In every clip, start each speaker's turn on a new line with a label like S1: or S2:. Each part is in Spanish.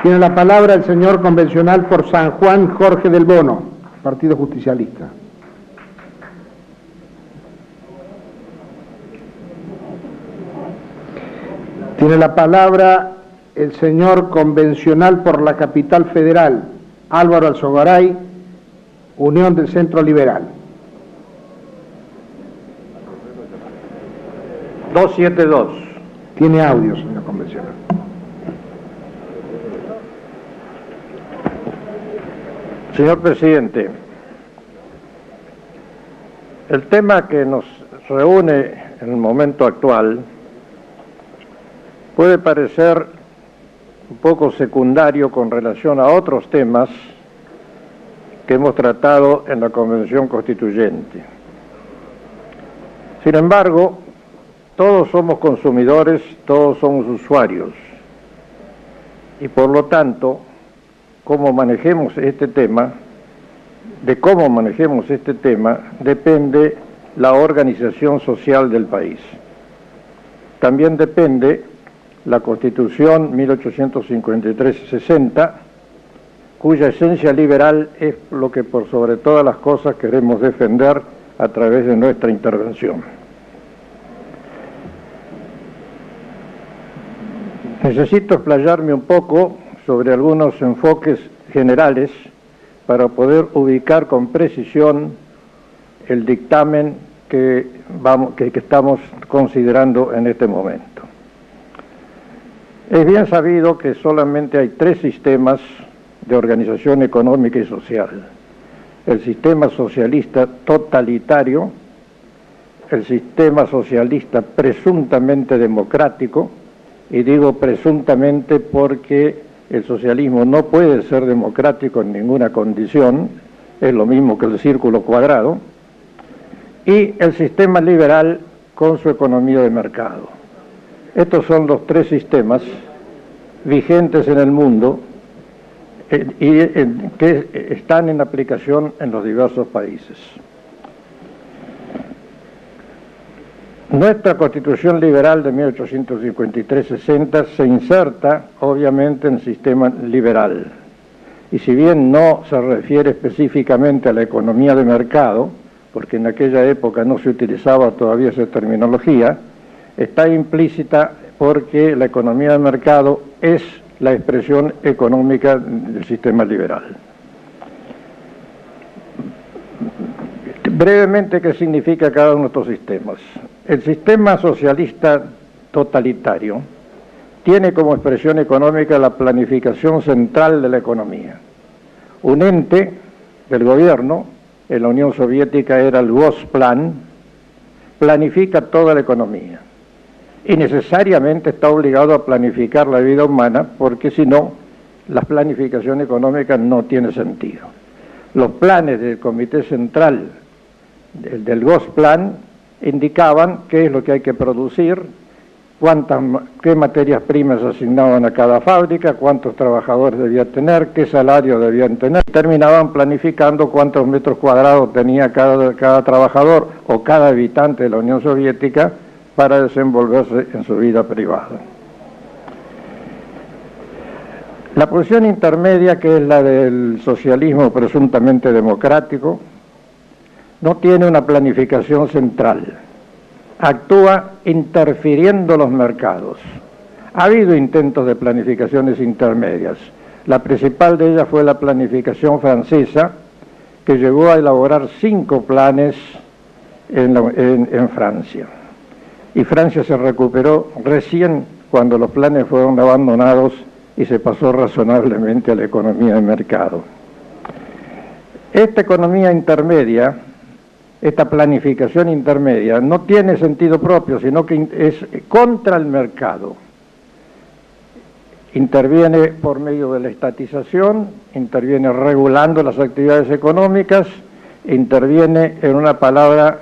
S1: Tiene la palabra el señor convencional por San Juan, Jorge del Bono, Partido Justicialista. Tiene la palabra el señor convencional por la Capital Federal, Álvaro Alzogaray, Unión del Centro Liberal.
S2: 272.
S1: Tiene audio, señor convencional.
S2: Señor presidente, el tema que nos reúne en el momento actual puede parecer un poco secundario con relación a otros temas que hemos tratado en la Convención Constituyente. Sin embargo, todos somos consumidores, todos somos usuarios, y por lo tanto, cómo manejemos este tema, depende la organización social del país. También depende la Constitución 1853-60, cuya esencia liberal es lo que por sobre todas las cosas queremos defender a través de nuestra intervención. Necesito explayarme un poco sobre algunos enfoques generales para poder ubicar con precisión el dictamen que estamos considerando en este momento. Es bien sabido que solamente hay tres sistemas de organización económica y social: el sistema socialista totalitario, el sistema socialista presuntamente democrático, y digo presuntamente porque el socialismo no puede ser democrático en ninguna condición, es lo mismo que el círculo cuadrado, y el sistema liberal con su economía de mercado. Estos son los tres sistemas vigentes en el mundo que están en aplicación en los diversos países. Nuestra Constitución Liberal de 1853-60 se inserta, obviamente, en el sistema liberal. Y si bien no se refiere específicamente a la economía de mercado, porque en aquella época no se utilizaba todavía esa terminología, está implícita porque la economía de mercado es la expresión económica del sistema liberal. Brevemente, ¿qué significa cada uno de estos sistemas? El sistema socialista totalitario tiene como expresión económica la planificación central de la economía. Un ente del gobierno, en la Unión Soviética era el Gosplan, planifica toda la economía y necesariamente está obligado a planificar la vida humana, porque si no, la planificación económica no tiene sentido. Los planes del Comité Central del Gosplan indicaban qué es lo que hay que producir, qué materias primas asignaban a cada fábrica, cuántos trabajadores debía tener, qué salario debían tener. Terminaban planificando cuántos metros cuadrados tenía cada trabajador o cada habitante de la Unión Soviética para desenvolverse en su vida privada. La posición intermedia, que es la del socialismo presuntamente democrático, no tiene una planificación central, actúa interfiriendo los mercados. Ha habido intentos de planificaciones intermedias. La principal de ellas fue la planificación francesa, que llegó a elaborar 5 planes en Francia. Y Francia se recuperó recién cuando los planes fueron abandonados y se pasó razonablemente a la economía de mercado. Esta economía intermedia, esta planificación intermedia, no tiene sentido propio, sino que es contra el mercado. Interviene por medio de la estatización, interviene regulando las actividades económicas, interviene, en una palabra,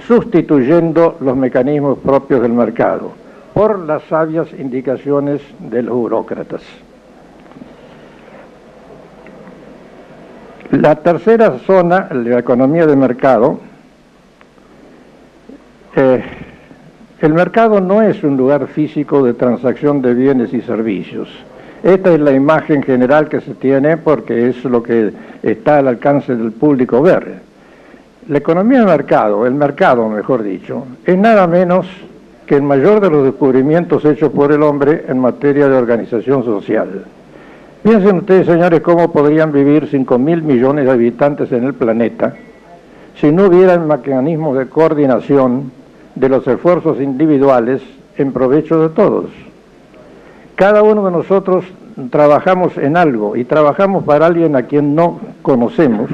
S2: sustituyendo los mecanismos propios del mercado por las sabias indicaciones de los burócratas. La tercera zona, la economía de mercado, el mercado no es un lugar físico de transacción de bienes y servicios. Esta es la imagen general que se tiene porque es lo que está al alcance del público ver. La economía de mercado, el mercado mejor dicho, es nada menos que el mayor de los descubrimientos hechos por el hombre en materia de organización social. Piensen ustedes, señores, cómo podrían vivir 5.000 millones de habitantes en el planeta si no hubieran mecanismos de coordinación de los esfuerzos individuales en provecho de todos. Cada uno de nosotros trabajamos en algo y trabajamos para alguien a quien no conocemos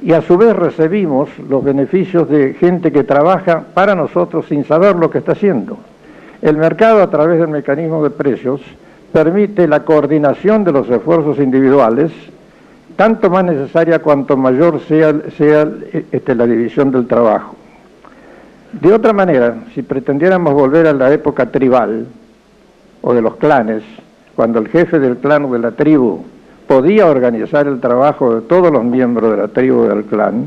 S2: y a su vez recibimos los beneficios de gente que trabaja para nosotros sin saber lo que está haciendo. El mercado, a través del mecanismo de precios, permite la coordinación de los esfuerzos individuales, tanto más necesaria cuanto mayor sea la división del trabajo. De otra manera, si pretendiéramos volver a la época tribal o de los clanes, cuando el jefe del clan o de la tribu podía organizar el trabajo de todos los miembros de la tribu o del clan,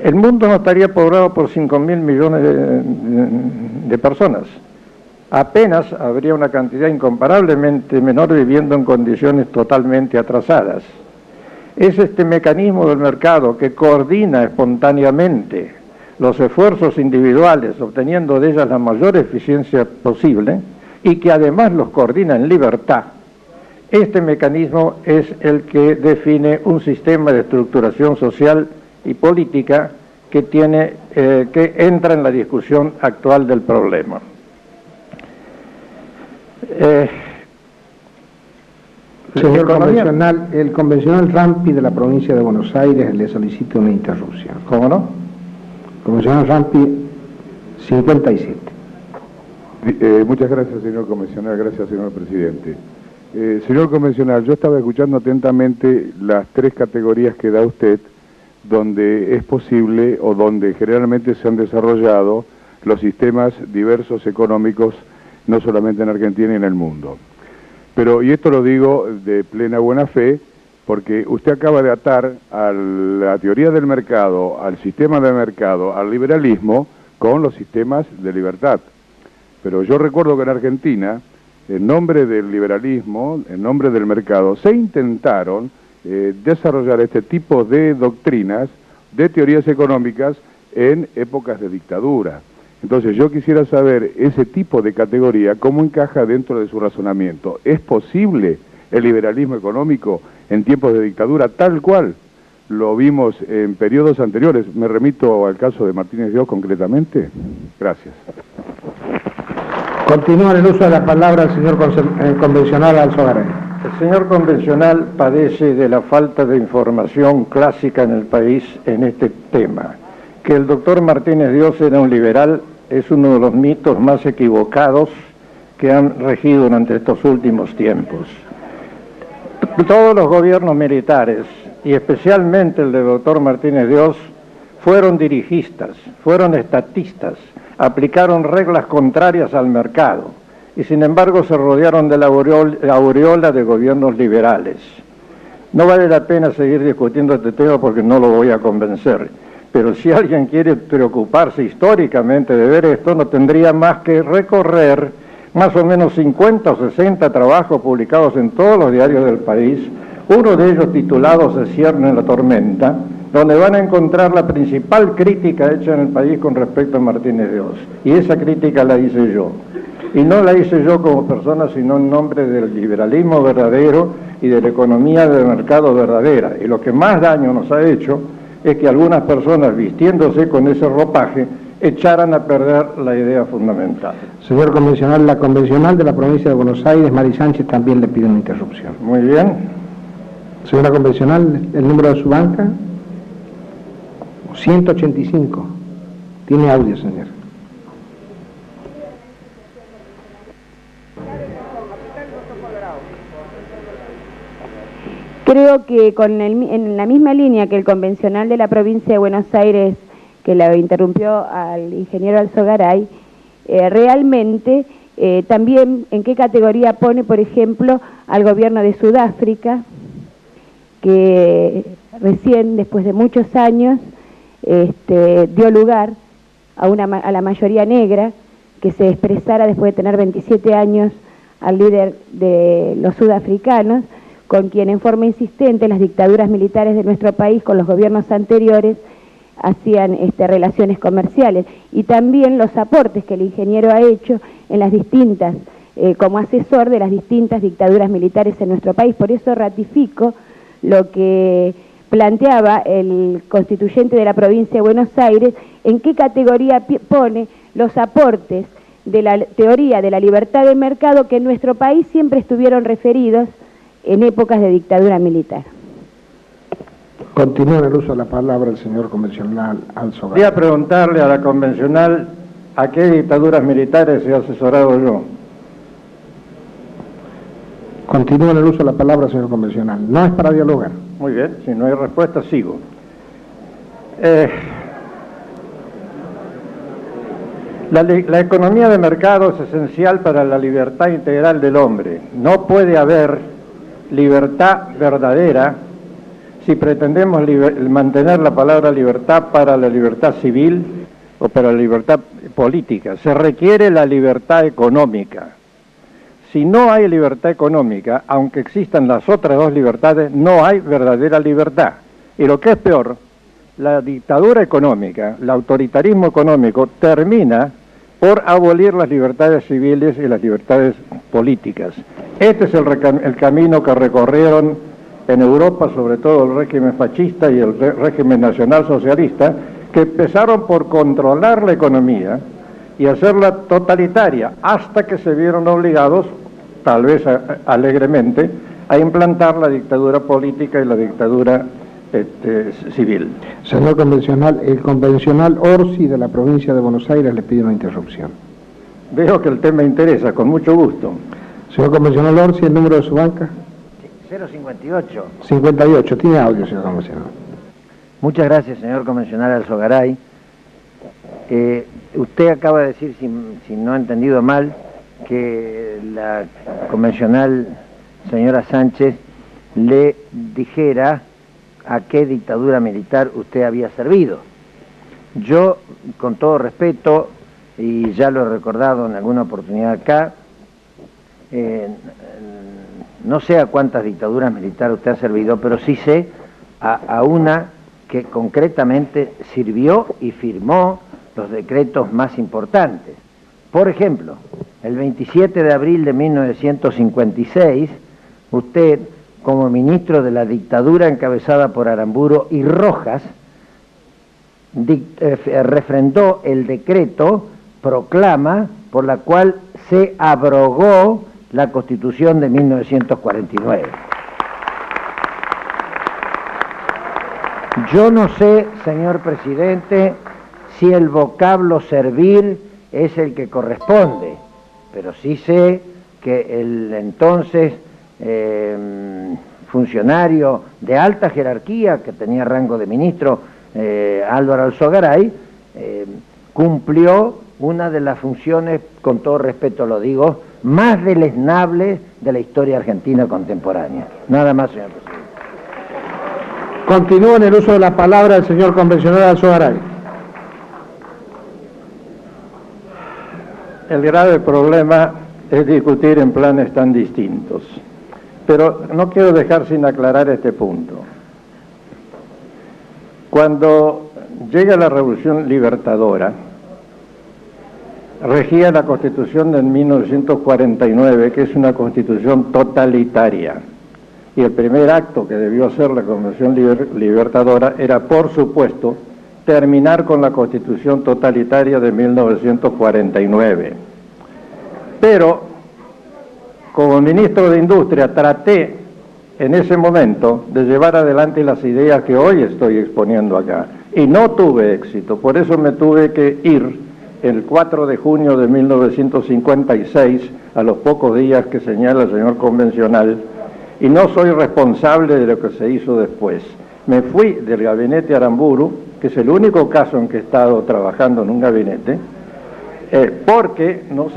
S2: el mundo no estaría poblado por 5.000 millones de personas. Apenas habría una cantidad incomparablemente menor viviendo en condiciones totalmente atrasadas. Es este mecanismo del mercado que coordina espontáneamente los esfuerzos individuales, obteniendo de ellas la mayor eficiencia posible, y que además los coordina en libertad. Este mecanismo es el que define un sistema de estructuración social y política que entra en la discusión actual del problema.
S1: Señor convencional, el convencional Rampi de la provincia de Buenos Aires le solicita una interrupción.
S2: ¿Cómo no?
S1: Convencional Rampi 57.
S3: Muchas gracias, señor convencional. Gracias, señor presidente. Señor convencional, yo estaba escuchando atentamente las tres categorías que da usted, donde es posible o donde generalmente se han desarrollado los sistemas diversos económicos, no solamente en Argentina y en el mundo. Pero, y esto lo digo de plena buena fe, porque usted acaba de atar a la teoría del mercado, al sistema de mercado, al liberalismo, con los sistemas de libertad. Pero yo recuerdo que en Argentina, en nombre del liberalismo, en nombre del mercado, se intentaron desarrollar este tipo de doctrinas, de teorías económicas, en épocas de dictadura. Entonces yo quisiera saber ese tipo de categoría, cómo encaja dentro de su razonamiento. ¿Es posible el liberalismo económico en tiempos de dictadura tal cual lo vimos en periodos anteriores? Me remito al caso de Martínez Dios concretamente. Gracias.
S1: Continúa en el uso de la palabra el señor convencional Alzogaray.
S2: El señor convencional padece de la falta de información clásica en el país en este tema. Que el doctor Martínez Dios era un liberal es uno de los mitos más equivocados que han regido durante estos últimos tiempos. Todos los gobiernos militares, y especialmente el del doctor Martínez Dios, fueron dirigistas, fueron estatistas, aplicaron reglas contrarias al mercado y sin embargo se rodearon de la aureola de gobiernos liberales. No vale la pena seguir discutiendo este tema porque no lo voy a convencer, pero si alguien quiere preocuparse históricamente de ver esto, no tendría más que recorrer más o menos 50 o 60 trabajos publicados en todos los diarios del país, uno de ellos titulado Se cierne en la tormenta, donde van a encontrar la principal crítica hecha en el país con respecto a Martínez Dios. Y esa crítica la hice yo. Y no la hice yo como persona, sino en nombre del liberalismo verdadero y de la economía del mercado verdadera. Y lo que más daño nos ha hecho es que algunas personas, vistiéndose con ese ropaje, echaran a perder la idea fundamental.
S1: Señor convencional, la convencional de la provincia de Buenos Aires, Mari Sánchez, también le pide una interrupción.
S2: Muy bien.
S1: Señora convencional, el número de su banca, 185. Tiene audio, señor.
S4: Creo que en la misma línea que el convencional de la provincia de Buenos Aires, que la interrumpió al ingeniero Alzogaray, realmente también en qué categoría pone, por ejemplo, al gobierno de Sudáfrica, que recién, después de muchos años, dio lugar a la mayoría negra que se expresara después de tener 27 años al líder de los sudafricanos, con quien en forma insistente las dictaduras militares de nuestro país con los gobiernos anteriores hacían relaciones comerciales, y también los aportes que el ingeniero ha hecho en las distintas, como asesor de las distintas dictaduras militares en nuestro país. Por eso ratifico lo que planteaba el constituyente de la provincia de Buenos Aires, en qué categoría pone los aportes de la teoría de la libertad de mercado que en nuestro país siempre estuvieron referidos en épocas de dictadura militar.
S1: Continúa en el uso de la palabra el señor convencional Alzogaray.
S2: Voy a preguntarle a la convencional a qué dictaduras militares he asesorado yo.
S1: Continúa en el uso de la palabra, señor convencional. No es para dialogar.
S2: Muy bien, si no hay respuesta, sigo. La economía de mercado es esencial para la libertad integral del hombre. No puede haber libertad verdadera si pretendemos mantener la palabra libertad para la libertad civil o para la libertad política. Se requiere la libertad económica. Si no hay libertad económica, aunque existan las otras dos libertades, no hay verdadera libertad. Y lo que es peor, la dictadura económica, el autoritarismo económico, termina por abolir las libertades civiles y las libertades políticas. Este es el camino que recorrieron en Europa, sobre todo el régimen fascista y el régimen nacionalsocialista, que empezaron por controlar la economía y hacerla totalitaria, hasta que se vieron obligados, tal vez alegremente, a implantar la dictadura política y la dictadura civil.
S1: Señor convencional, el convencional Orsi de la provincia de Buenos Aires le pide una interrupción.
S2: Veo que el tema interesa, con mucho gusto.
S1: Señor convencional Orsi, ¿el número de su banca?
S5: 058.
S1: 58, tiene audio, señor convencional.
S5: Muchas gracias, señor convencional Alzogaray. Usted acaba de decir, si no he entendido mal, que la convencional señora Sánchez le dijera a qué dictadura militar usted había servido. Yo, con todo respeto, y ya lo he recordado en alguna oportunidad acá, no sé a cuántas dictaduras militares usted ha servido, pero sí sé a una que concretamente sirvió y firmó los decretos más importantes. Por ejemplo, el 27 de abril de 1956, usted, como ministro de la dictadura encabezada por Aramburu y Rojas, refrendó el decreto proclama por la cual se abrogó la Constitución de 1949. Yo no sé, señor presidente, si el vocablo servir es el que corresponde, pero sí sé que el entonces funcionario de alta jerarquía, que tenía rango de ministro, Álvaro Alzogaray, cumplió una de las funciones, con todo respeto lo digo, más deleznables de la historia argentina contemporánea. Nada más, señor presidente.
S1: Continúa en el uso de la palabra el señor convencional Alzogaray.
S2: El grave problema es discutir en planes tan distintos, pero no quiero dejar sin aclarar este punto. Cuando llega la Revolución Libertadora, regía la Constitución de 1949, que es una Constitución totalitaria, y el primer acto que debió hacer la Convención Libertadora era, por supuesto, terminar con la Constitución totalitaria de 1949. Pero, como ministro de Industria, traté en ese momento de llevar adelante las ideas que hoy estoy exponiendo acá, y no tuve éxito. Por eso me tuve que ir el 4 de junio de 1956, a los pocos días que señala el señor convencional, y no soy responsable de lo que se hizo después. Me fui del gabinete Aramburu, que es el único caso en que he estado trabajando en un gabinete, porque no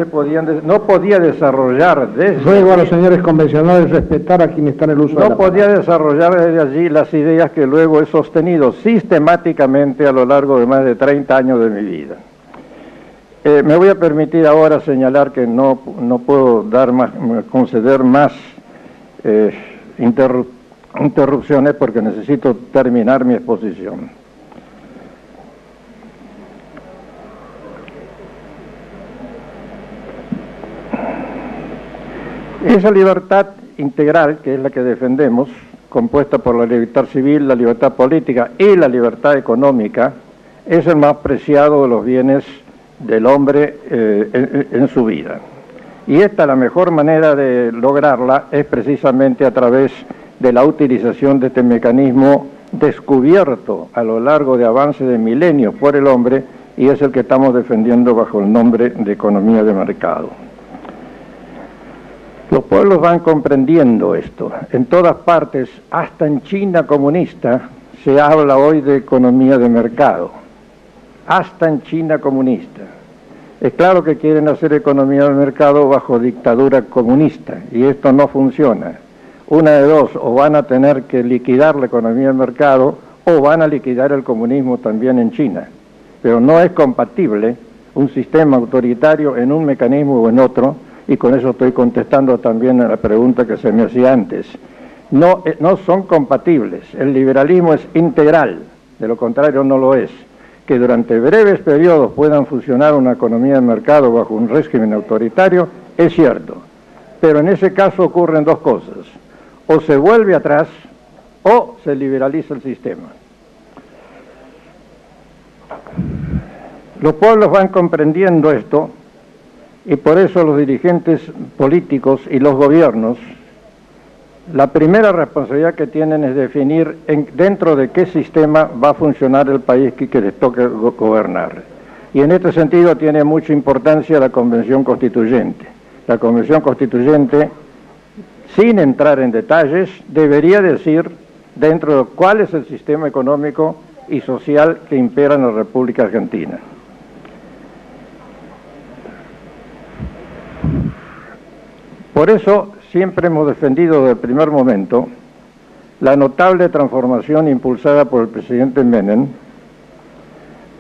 S2: podía desarrollar desde...
S1: Ruego a los señores convencionales respetar a quien está en el uso de la palabra.
S2: No podía desarrollar desde allí las ideas que luego he sostenido sistemáticamente a lo largo de más de 30 años de mi vida. Me voy a permitir ahora señalar que no puedo conceder más interrupciones porque necesito terminar mi exposición. Esa libertad integral, que es la que defendemos, compuesta por la libertad civil, la libertad política y la libertad económica, es el más preciado de los bienes del hombre en su vida. Y la mejor manera de lograrla es precisamente a través de la utilización de este mecanismo descubierto a lo largo de avances de milenios por el hombre, y es el que estamos defendiendo bajo el nombre de economía de mercado. Los pueblos van comprendiendo esto. En todas partes, hasta en China comunista, se habla hoy de economía de mercado. Hasta en China comunista. Es claro que quieren hacer economía de mercado bajo dictadura comunista, y esto no funciona. Una de dos, o van a tener que liquidar la economía de mercado, o van a liquidar el comunismo también en China. Pero no es compatible un sistema autoritario en un mecanismo o en otro, y con eso estoy contestando también a la pregunta que se me hacía antes. No son compatibles. El liberalismo es integral, de lo contrario no lo es. Que durante breves periodos puedan funcionar una economía de mercado bajo un régimen autoritario, es cierto. Pero en ese caso ocurren dos cosas. O se vuelve atrás, o se liberaliza el sistema. Los pueblos van comprendiendo esto, y por eso los dirigentes políticos y los gobiernos, la primera responsabilidad que tienen es definir dentro de qué sistema va a funcionar el país que les toque gobernar. Y en este sentido tiene mucha importancia la Convención Constituyente. La Convención Constituyente, sin entrar en detalles, debería decir dentro de cuál es el sistema económico y social que impera en la República Argentina. Por eso siempre hemos defendido desde el primer momento la notable transformación impulsada por el presidente Menem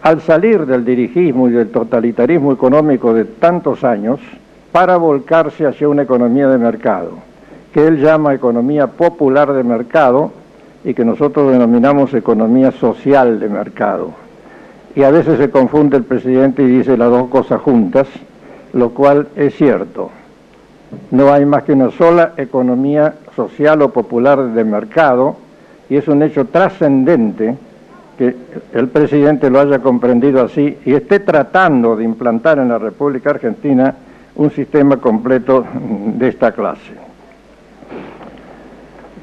S2: al salir del dirigismo y del totalitarismo económico de tantos años para volcarse hacia una economía de mercado, que él llama economía popular de mercado y que nosotros denominamos economía social de mercado. Y a veces se confunde el presidente y dice las dos cosas juntas, lo cual es cierto. No hay más que una sola economía social o popular de mercado, y es un hecho trascendente que el presidente lo haya comprendido así y esté tratando de implantar en la República Argentina un sistema completo de esta clase.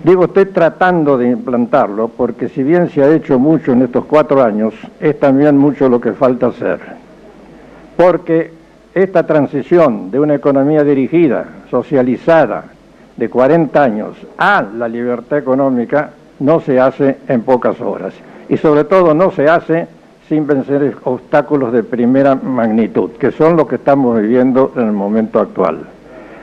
S2: Digo, estoy tratando de implantarlo porque si bien se ha hecho mucho en estos 4 años, es también mucho lo que falta hacer. Porque esta transición de una economía dirigida, socializada, de 40 años a la libertad económica no se hace en pocas horas. Y sobre todo no se hace sin vencer obstáculos de primera magnitud, que son los que estamos viviendo en el momento actual.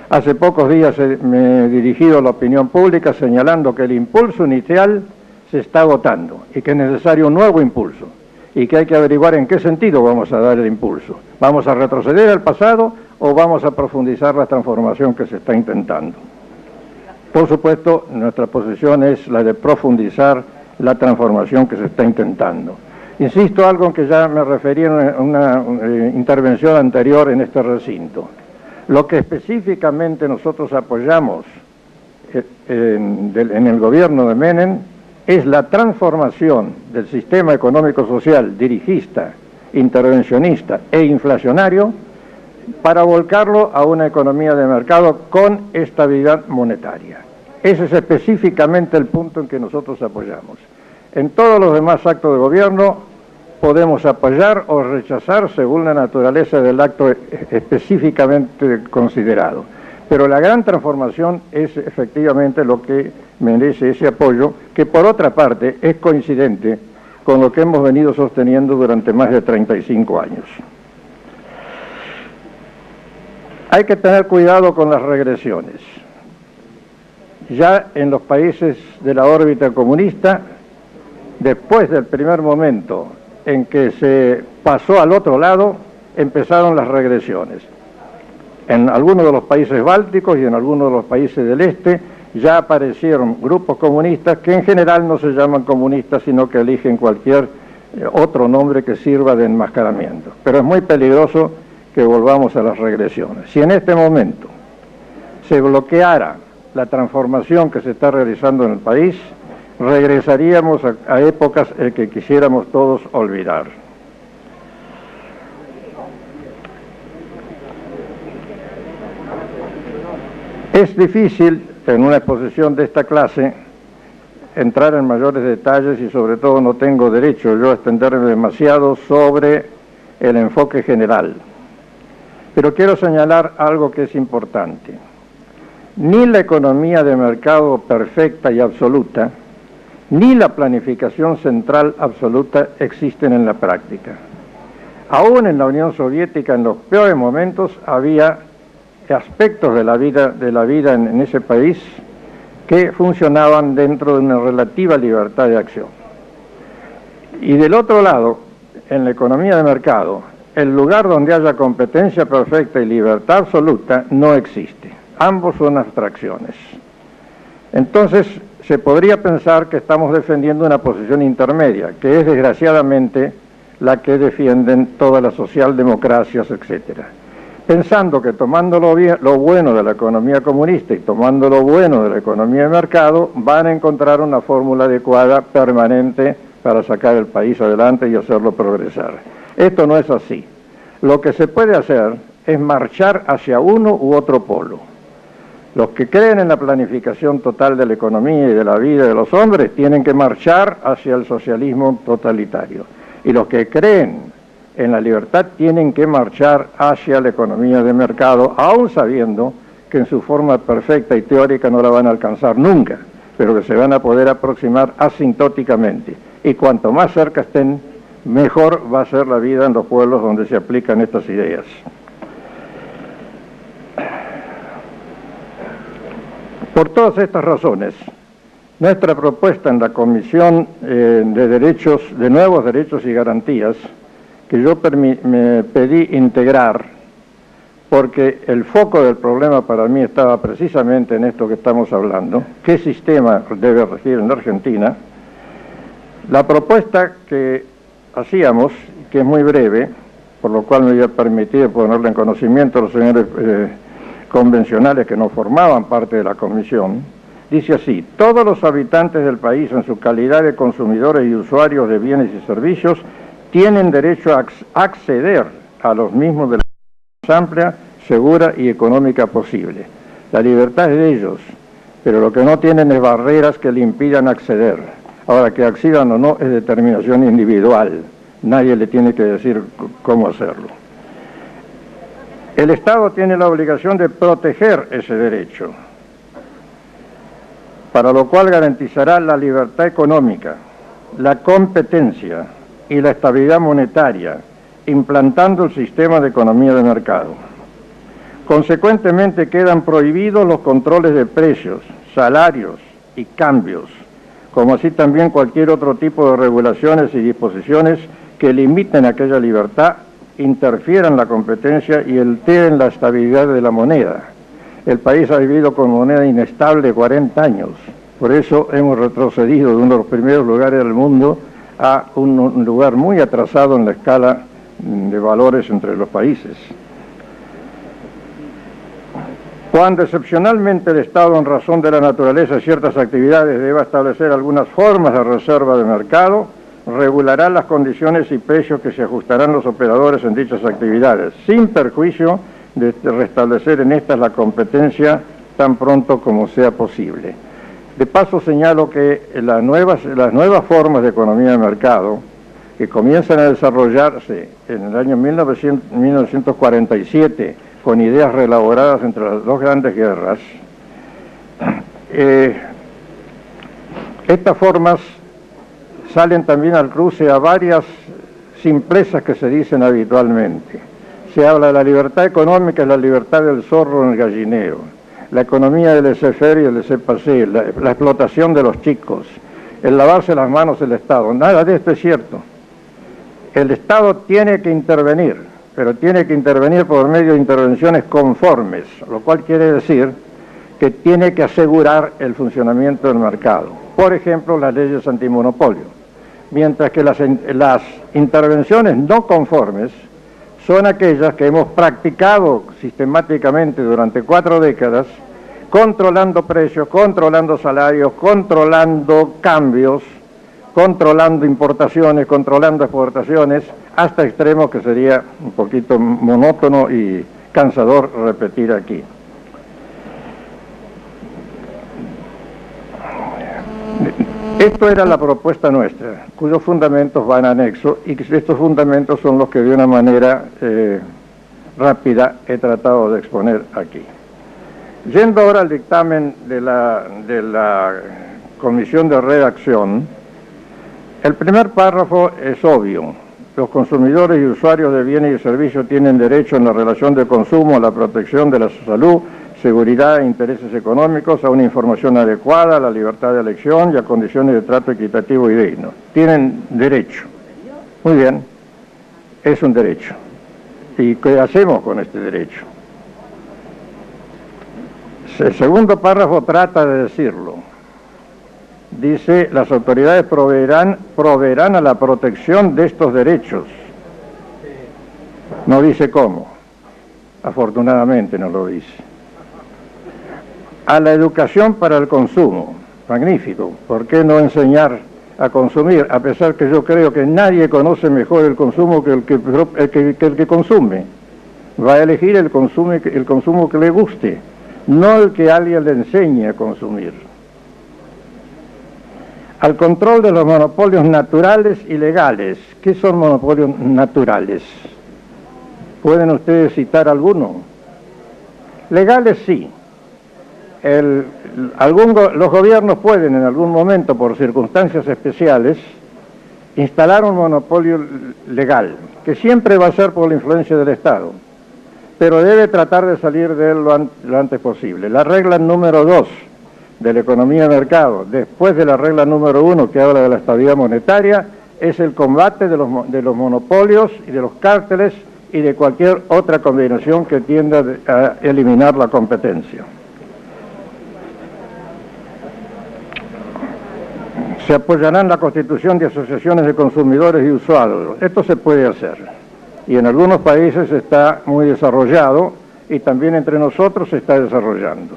S2: Hace pocos días me he dirigido a la opinión pública señalando que el impulso inicial se está agotando y que es necesario un nuevo impulso y que hay que averiguar en qué sentido vamos a dar el impulso. ¿Vamos a retroceder al pasado o vamos a profundizar la transformación que se está intentando? Por supuesto, nuestra posición es la de profundizar la transformación que se está intentando. Insisto, algo en que ya me referí en una intervención anterior en este recinto. Lo que específicamente nosotros apoyamos en el gobierno de Menem es la transformación del sistema económico-social dirigista, intervencionista e inflacionario para volcarlo a una economía de mercado con estabilidad monetaria. Ese es específicamente el punto en que nosotros apoyamos. En todos los demás actos de gobierno podemos apoyar o rechazar según la naturaleza del acto específicamente considerado. Pero la gran transformación es efectivamente lo que merece ese apoyo, que por otra parte es coincidente con lo que hemos venido sosteniendo durante más de 35 años. Hay que tener cuidado con las regresiones. Ya en los países de la órbita comunista, después del primer momento en que se pasó al otro lado, empezaron las regresiones. En algunos de los países bálticos y en algunos de los países del este ya aparecieron grupos comunistas que en general no se llaman comunistas, sino que eligen cualquier otro nombre que sirva de enmascaramiento. Pero es muy peligroso que volvamos a las regresiones. Si en este momento se bloqueara la transformación que se está realizando en el país, regresaríamos a épocas que quisiéramos todos olvidar. Es difícil en una exposición de esta clase entrar en mayores detalles y sobre todo no tengo derecho yo a extenderme demasiado sobre el enfoque general. Pero quiero señalar algo que es importante. Ni la economía de mercado perfecta y absoluta, ni la planificación central absoluta existen en la práctica. Aún en la Unión Soviética, en los peores momentos, había aspectos de la vida en ese país que funcionaban dentro de una relativa libertad de acción. Y del otro lado, en la economía de mercado, el lugar donde haya competencia perfecta y libertad absoluta no existe. Ambos son abstracciones. Entonces, se podría pensar que estamos defendiendo una posición intermedia, que es desgraciadamente la que defienden todas las socialdemocracias, etcétera. Pensando que tomando lo bueno de la economía comunista y tomando lo bueno de la economía de mercado, van a encontrar una fórmula adecuada, permanente, para sacar el país adelante y hacerlo progresar. Esto no es así. Lo que se puede hacer es marchar hacia uno u otro polo. Los que creen en la planificación total de la economía y de la vida de los hombres tienen que marchar hacia el socialismo totalitario. Y los que creen en la libertad tienen que marchar hacia la economía de mercado, aún sabiendo que en su forma perfecta y teórica no la van a alcanzar nunca, pero que se van a poder aproximar asintóticamente. Y cuanto más cerca estén, mejor va a ser la vida en los pueblos donde se aplican estas ideas. Por todas estas razones, nuestra propuesta en la Comisión de Nuevos Derechos y Garantías, que yo me pedí integrar, porque el foco del problema para mí estaba precisamente en esto que estamos hablando, qué sistema debe regir en la Argentina. La propuesta que hacíamos, que es muy breve, por lo cual me voy a permitir ponerle en conocimiento a los señores convencionales que no formaban parte de la comisión, dice así: todos los habitantes del país en su calidad de consumidores y usuarios de bienes y servicios tienen derecho a acceder a los mismos de la manera más amplia, segura y económica posible. La libertad es de ellos, pero lo que no tienen es barreras que le impidan acceder. Ahora, que accedan o no es determinación individual. Nadie le tiene que decir cómo hacerlo. El Estado tiene la obligación de proteger ese derecho, para lo cual garantizará la libertad económica, la competencia y la estabilidad monetaria, implantando el sistema de economía de mercado. Consecuentemente, quedan prohibidos los controles de precios, salarios y cambios, como así también cualquier otro tipo de regulaciones y disposiciones que limiten aquella libertad, interfieran la competencia y alteren la estabilidad de la moneda. El país ha vivido con moneda inestable 40 años, por eso hemos retrocedido de uno de los primeros lugares del mundo a un lugar muy atrasado en la escala de valores entre los países. Cuando excepcionalmente el Estado, en razón de la naturaleza de ciertas actividades, deba establecer algunas formas de reserva de mercado, regulará las condiciones y precios que se ajustarán los operadores en dichas actividades, sin perjuicio de restablecer en estas la competencia tan pronto como sea posible. De paso señalo que las nuevas formas de economía de mercado, que comienzan a desarrollarse en el año 1947, con ideas reelaboradas entre las dos grandes guerras, estas formas salen también al cruce a varias simplezas que se dicen habitualmente. Se habla de la libertad económica, es la libertad del zorro en el gallinero, la economía del laissez-faire y el laissez-passer, la explotación de los chicos, el lavarse las manos del Estado. Nada de esto es cierto. El Estado tiene que intervenir, pero tiene que intervenir por medio de intervenciones conformes, lo cual quiere decir que tiene que asegurar el funcionamiento del mercado. Por ejemplo, las leyes antimonopolio. Mientras que las intervenciones no conformes son aquellas que hemos practicado sistemáticamente durante 4 décadas, controlando precios, controlando salarios, controlando cambios, controlando importaciones, controlando exportaciones, hasta extremos que sería un poquito monótono y cansador repetir aquí. Esto era la propuesta nuestra, cuyos fundamentos van anexo, y estos fundamentos son los que de una manera rápida he tratado de exponer aquí. Yendo ahora al dictamen de la Comisión de Redacción, el primer párrafo es obvio. Los consumidores y usuarios de bienes y servicios tienen derecho en la relación de consumo a la protección de la salud, seguridad e intereses económicos, a una información adecuada, a la libertad de elección y a condiciones de trato equitativo y digno. Tienen derecho. Muy bien, es un derecho. ¿Y qué hacemos con este derecho? El segundo párrafo trata de decirlo. Dice, las autoridades proveerán a la protección de estos derechos. No dice cómo. Afortunadamente no lo dice. A la educación para el consumo. Magnífico. ¿Por qué no enseñar a consumir? A pesar que yo creo que nadie conoce mejor el consumo que el que consume. Va a elegir el consumo que le guste, no el que alguien le enseñe a consumir. Al control de los monopolios naturales y legales. ¿Qué son monopolios naturales? ¿Pueden ustedes citar alguno? Legales sí. Los gobiernos pueden en algún momento, por circunstancias especiales, instalar un monopolio legal, que siempre va a ser por la influencia del Estado, pero debe tratar de salir de él lo antes posible. La regla número 2 de la economía de mercado, después de la regla número 1 que habla de la estabilidad monetaria, es el combate de los monopolios y de los cárteles y de cualquier otra combinación que tienda a eliminar la competencia. Se apoyarán la constitución de asociaciones de consumidores y usuarios. Esto se puede hacer. Y en algunos países está muy desarrollado y también entre nosotros se está desarrollando.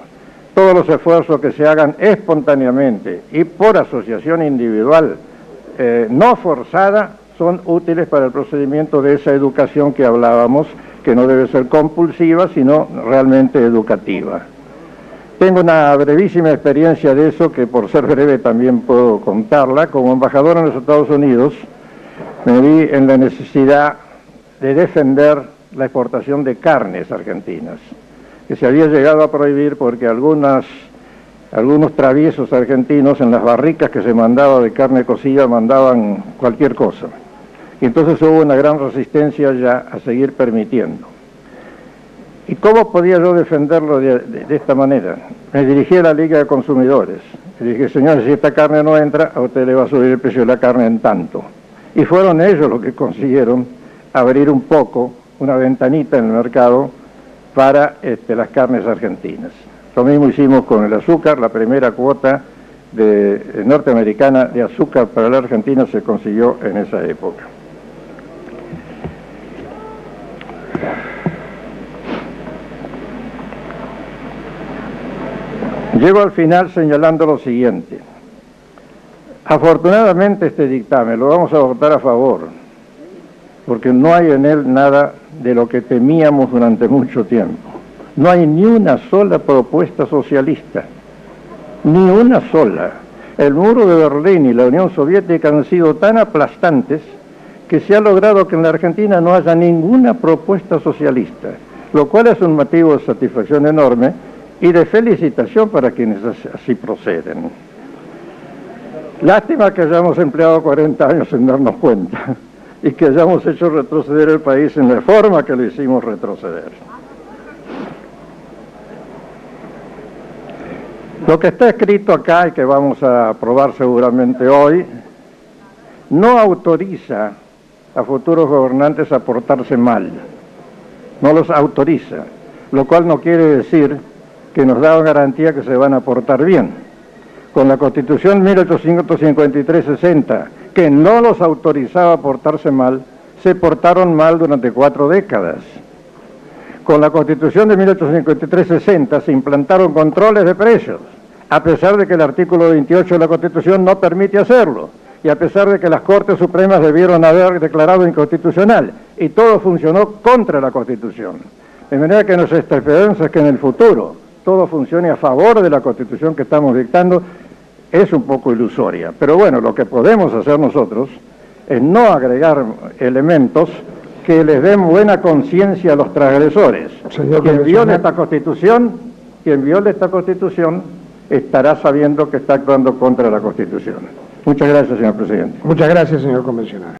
S2: Todos los esfuerzos que se hagan espontáneamente y por asociación individual no forzada son útiles para el procedimiento de esa educación que hablábamos, que no debe ser compulsiva, sino realmente educativa. Tengo una brevísima experiencia de eso, que por ser breve también puedo contarla. Como embajador en los Estados Unidos, me vi en la necesidad de defender la exportación de carnes argentinas, que se había llegado a prohibir porque algunos traviesos argentinos en las barricas que se mandaba de carne cocida mandaban cualquier cosa. Y entonces hubo una gran resistencia ya a seguir permitiendo. ¿Y cómo podía yo defenderlo de esta manera? Me dirigí a la Liga de Consumidores. Y dije, señores, si esta carne no entra, a usted le va a subir el precio de la carne en tanto. Y fueron ellos los que consiguieron abrir un poco, una ventanita en el mercado para las carnes argentinas. Lo mismo hicimos con el azúcar. La primera cuota norteamericana de azúcar para la Argentina se consiguió en esa época. Llego al final señalando lo siguiente. Afortunadamente este dictamen lo vamos a votar a favor, porque no hay en él nada de lo que temíamos durante mucho tiempo. No hay ni una sola propuesta socialista, ni una sola. El muro de Berlín y la Unión Soviética han sido tan aplastantes que se ha logrado que en la Argentina no haya ninguna propuesta socialista, lo cual es un motivo de satisfacción enorme y de felicitación para quienes así proceden. Lástima que hayamos empleado 40 años en darnos cuenta y que hayamos hecho retroceder el país en la forma que lo hicimos retroceder. Lo que está escrito acá y que vamos a aprobar seguramente hoy no autoriza a futuros gobernantes a portarse mal. no los autoriza, lo cual no quiere decir que nos da garantía que se van a portar bien. Con la Constitución 1853-60, que no los autorizaba a portarse mal, se portaron mal durante 4 décadas. Con la Constitución de 1853-60 se implantaron controles de precios, a pesar de que el artículo 28 de la Constitución no permite hacerlo, y a pesar de que las Cortes Supremas debieron haber declarado inconstitucional, y todo funcionó contra la Constitución. De manera que nuestra esperanza es que en el futuro todo funcione a favor de la Constitución que estamos dictando, es un poco ilusoria. Pero bueno, lo que podemos hacer nosotros es no agregar elementos que les den buena conciencia a los transgresores. Quien viole esta Constitución estará sabiendo que está actuando contra la Constitución. Muchas gracias, señor presidente.
S1: Muchas gracias, señor convencional.